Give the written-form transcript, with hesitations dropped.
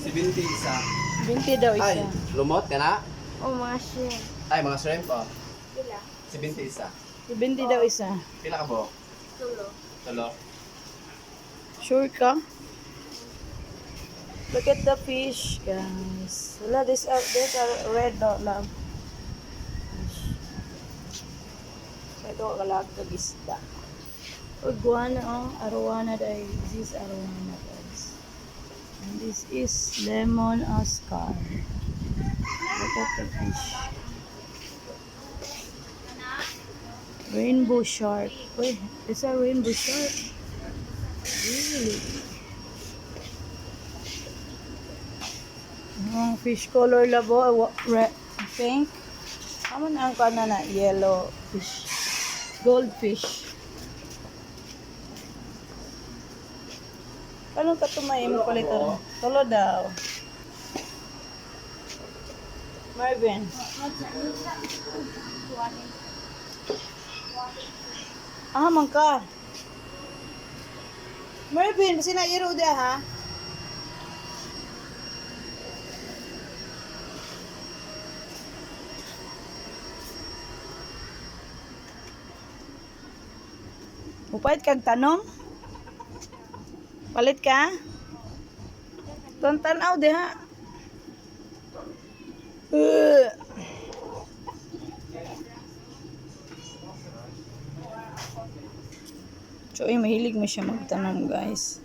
70 isa. 20 daw Ay, isa. lumot ka na? O mga shrimp. Ay, mga shrimp oh. Pila? 70 isa. 20 daw isa. Pila ka po? Tulo. Tulo. Sure ka? Look at the fish, guys. Wala, this are red dot lang. Fish. So, ito kalagkag isda. Iguana, oh. Arowana dahil. This is arowana, guys. And this is lemon Oscar. Look at the fish. Rainbow shark. Wait, it's a rainbow shark. Really? Ang fish color labo, red, pink. Aman ang kana na yellow fish. Goldfish. Paano ka tumayo mo palit ito? Tulo daw. Marvin. Ah, man ka. Marvin, basi na iro dia ha. Upait kag tanom? Palit ka? Tantanaw diha. So, mahilig mo siya magtanom, guys.